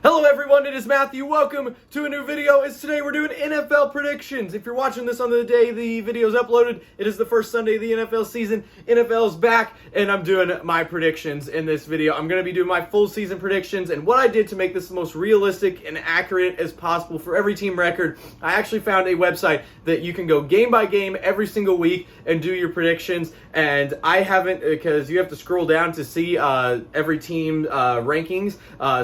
Hello everyone, it is Matthew. Welcome to a new video. Today we're doing NFL predictions. If you're watching this on the day the video is uploaded, it is the first Sunday of the NFL season. NFL is back, and I'm doing my predictions in this video. I'm going to be doing my full season predictions, and what I did to make this the most realistic and accurate as possible for every team record, I actually found a website that you can go game by game every single week and do your predictions, and I haven't, because you have to scroll down to see every team rankings,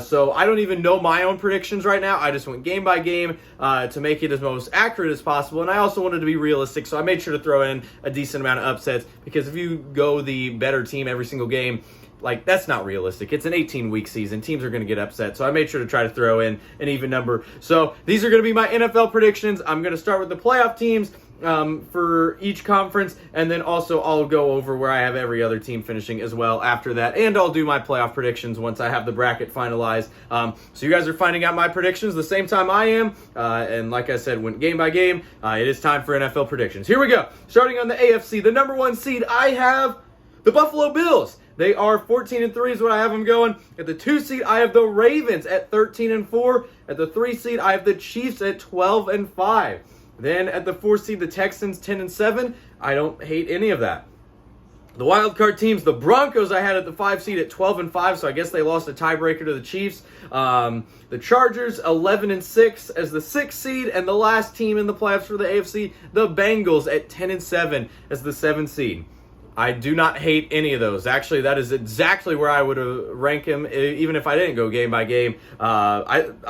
so I don't even know my own predictions right now. I just went game by game to make it as most accurate as possible, and I also wanted to be realistic, so I made sure to throw in a decent amount of upsets, because if you go the better team every single game, like, that's not realistic. It's an 18-week season. Teams are going to get upset, so I made sure to try to throw in an even number. So these are going to be my NFL predictions. I'm going to start with the playoff teams for each conference, and then also I'll go over where I have every other team finishing as well after that, and I'll do my playoff predictions once I have the bracket finalized. So you guys are finding out my predictions the same time I am, and like I said, went game by game. It is time for NFL predictions. Here we go. Starting on the AFC, the number one seed, I have the Buffalo Bills. They are 14-3 is what I have them going. At the 2 seed, I have the Ravens at 13-4. At the 3 seed, I have the Chiefs at 12-5. Then at the 4 seed, the Texans 10-7. I don't hate any of that. The wild card teams, the Broncos, I had at the 5 seed at 12-5, so I guess they lost a tiebreaker to the Chiefs. The Chargers 11-6 as the 6th seed, and the last team in the playoffs for the AFC, the Bengals at 10-7 as the 7th seed. I do not hate any of those. Actually, that is exactly where I would rank him, even if I didn't go game by game. I'm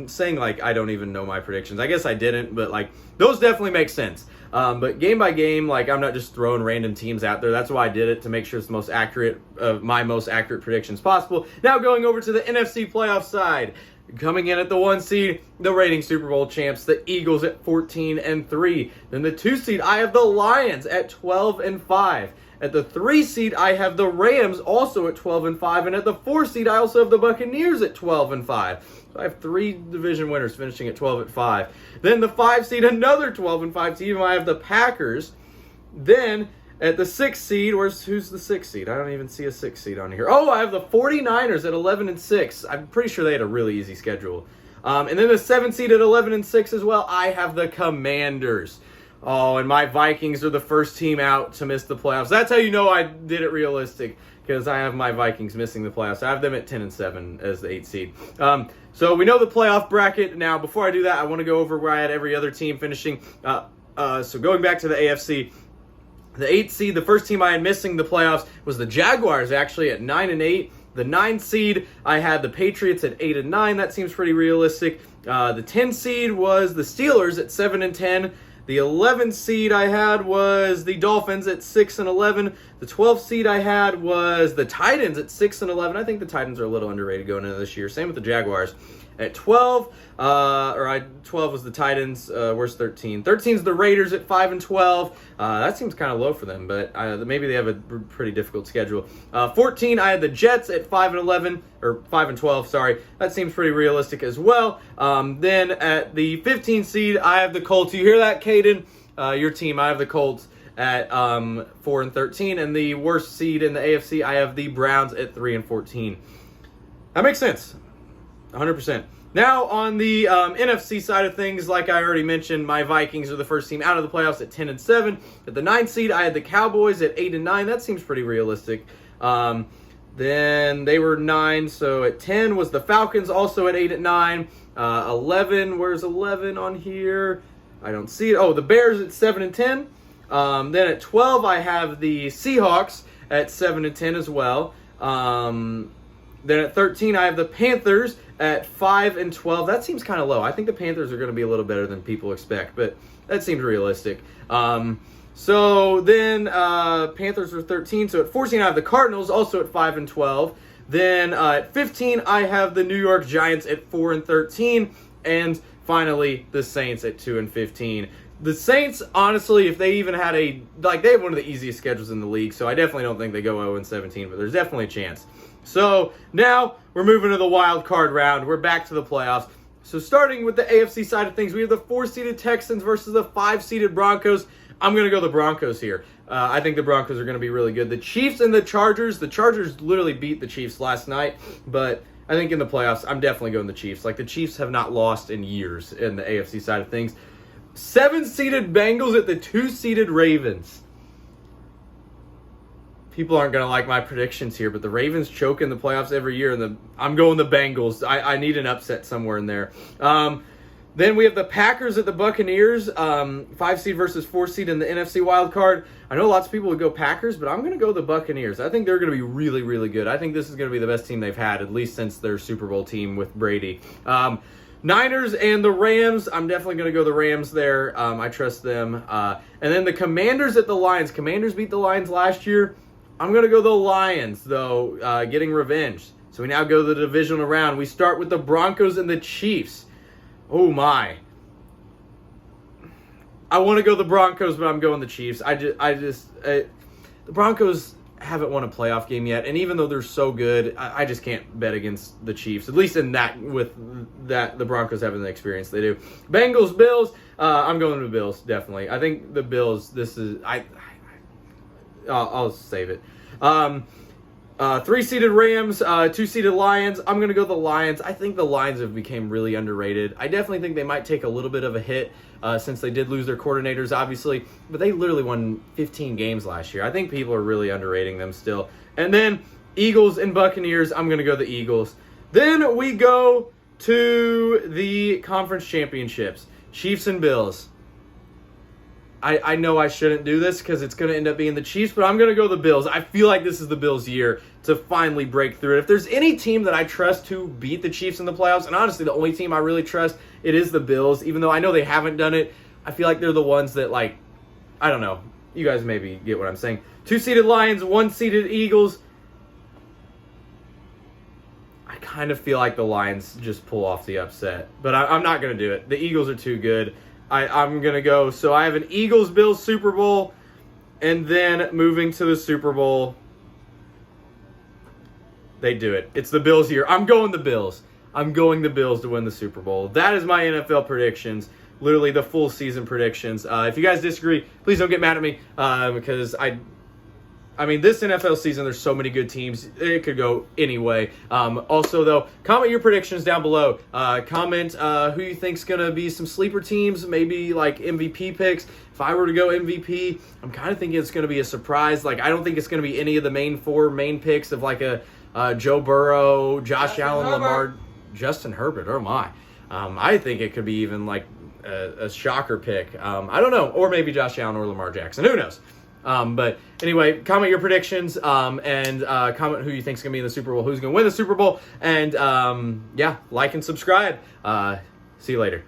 saying, like, I don't even know my predictions. I guess I didn't, but, like, those definitely make sense. But game by game, like, I'm not just throwing random teams out there. That's why I did it, to make sure it's the most accurate of my most accurate predictions possible. Now going over to the NFC playoff side. Coming in at the 1 seed, the reigning Super Bowl champs, the Eagles at 14-3. Then the 2 seed, I have the Lions at 12-5. At the 3 seed, I have the Rams also at 12-5. And at the 4 seed, I also have the Buccaneers at 12-5. So I have 3 division winners finishing at 12-5. Then the 5 seed, another 12-5 team. I have the Packers. Then at the 6th seed, who's the 6th seed? I don't even see a 6th seed on here. Oh, I have the 49ers at 11-6. I'm pretty sure they had a really easy schedule. And then the 7th seed at 11-6 as well, I have the Commanders. Oh, and my Vikings are the first team out to miss the playoffs. That's how you know I did it realistic, because I have my Vikings missing the playoffs. I have them at 10-7 as the 8th seed. So we know the playoff bracket. Now, before I do that, I want to go over where I had every other team finishing. So going back to the AFC, the 8th seed, the first team I had missing the playoffs was the Jaguars, actually, at 9-8. The 9th seed, I had the Patriots at 8-9. That seems pretty realistic. The 10th seed was the Steelers at 7-10. The 11th seed I had was the Dolphins at 6-11. The 12th seed I had was the Titans at 6-11. I think the Titans are a little underrated going into this year. Same with the Jaguars. At 12, 12 was the Titans. Where's 13? 13 is the Raiders at 5-12. That seems kind of low for them, but maybe they have a pretty difficult schedule. 14, I had the Jets at 5-11, or 5-12. Sorry, that seems pretty realistic as well. Then at the 15th seed, I have the Colts. You hear that, Caden? Your team. I have the Colts at 4-13, and the worst seed in the AFC, I have the Browns at 3-14. That makes sense. 100%. Now, on the NFC side of things, like I already mentioned, my Vikings are the first team out of the playoffs at 10-7. At the 9th seed, I had the Cowboys at 8-9. That seems pretty realistic. Then they were 9, so at 10 was the Falcons, also at 8-9. 11, where's 11 on here? I don't see it. Oh, the Bears at 7-10. Then at 12, I have the Seahawks at 7-10 as well. Then at 13, I have the Panthers at 5-12. That seems kind of low. I think the Panthers are going to be a little better than people expect, but that seems realistic. So then Panthers are 13. So at 14, I have the Cardinals, also at 5-12. Then at 15, I have the New York Giants at 4-13. And finally, the Saints at 2-15. The Saints, honestly, if they even had they have one of the easiest schedules in the league, so I definitely don't think they go 0-17, but there's definitely a chance. So now we're moving to the wild card round. We're back to the playoffs. So starting with the AFC side of things, we have the 4-seeded Texans versus the 5-seeded Broncos. I'm going to go the Broncos here. I think the Broncos are going to be really good. The Chiefs and the Chargers literally beat the Chiefs last night, but I think in the playoffs, I'm definitely going the Chiefs. Like, the Chiefs have not lost in years in the AFC side of things. 7-seeded Bengals at the 2-seeded Ravens. People aren't going to like my predictions here, but the Ravens choke in the playoffs every year, and I'm going the Bengals. I need an upset somewhere in there. Then we have the Packers at the Buccaneers, 5-seed versus 4-seed in the NFC wild card. I know lots of people would go Packers, but I'm going to go the Buccaneers. I think they're going to be really, really good. I think this is going to be the best team they've had, at least since their Super Bowl team with Brady. Niners and the Rams, I'm definitely going to go the Rams there. I trust them. And then the Commanders at the Lions. Commanders beat the Lions last year. I'm going to go the Lions, though, getting revenge. So we now go to the divisional round. We start with the Broncos and the Chiefs. Oh, my. I want to go the Broncos, but I'm going the Chiefs. The Broncos haven't won a playoff game yet, and even though they're so good, I just can't bet against the Chiefs, at least in that, with that, the Broncos having the experience they do. Bengals, Bills, I'm going to the Bills, definitely. I think the Bills, I'll save it. 3-seeded Rams, 2-seeded Lions. I'm going to go the Lions. I think the Lions have become really underrated. I definitely think they might take a little bit of a hit since they did lose their coordinators, obviously. But they literally won 15 games last year. I think people are really underrating them still. And then Eagles and Buccaneers. I'm going to go the Eagles. Then we go to the conference championships. Chiefs and Bills. I know I shouldn't do this because it's going to end up being the Chiefs, but I'm going to go the Bills. I feel like this is the Bills' year to finally break through it. If there's any team that I trust to beat the Chiefs in the playoffs, and honestly the only team I really trust, it is the Bills. Even though I know they haven't done it, I feel like they're the ones that, like, I don't know. You guys maybe get what I'm saying. 2-seeded Lions, 1-seeded Eagles. I kind of feel like the Lions just pull off the upset, but I'm not going to do it. The Eagles are too good. I'm going to go. So I have an Eagles-Bills Super Bowl, and then moving to the Super Bowl, they do it. It's the Bills here. I'm going the Bills. I'm going the Bills to win the Super Bowl. That is my NFL predictions, literally the full season predictions. If you guys disagree, please don't get mad at me because I mean, this NFL season, there's so many good teams. It could go any way. Also, though, comment your predictions down below. Comment who you think's going to be some sleeper teams, maybe like MVP picks. If I were to go MVP, I'm kind of thinking it's going to be a surprise. Like, I don't think it's going to be any of the four main picks of like a Joe Burrow, Josh Allen, Lamar, Justin Herbert. Oh, my. I think it could be even like a shocker pick. I don't know. Or maybe Josh Allen or Lamar Jackson. Who knows? But anyway, comment your predictions and comment who you think is going to be in the Super Bowl, who's going to win the Super Bowl, and yeah, like and subscribe. See you later.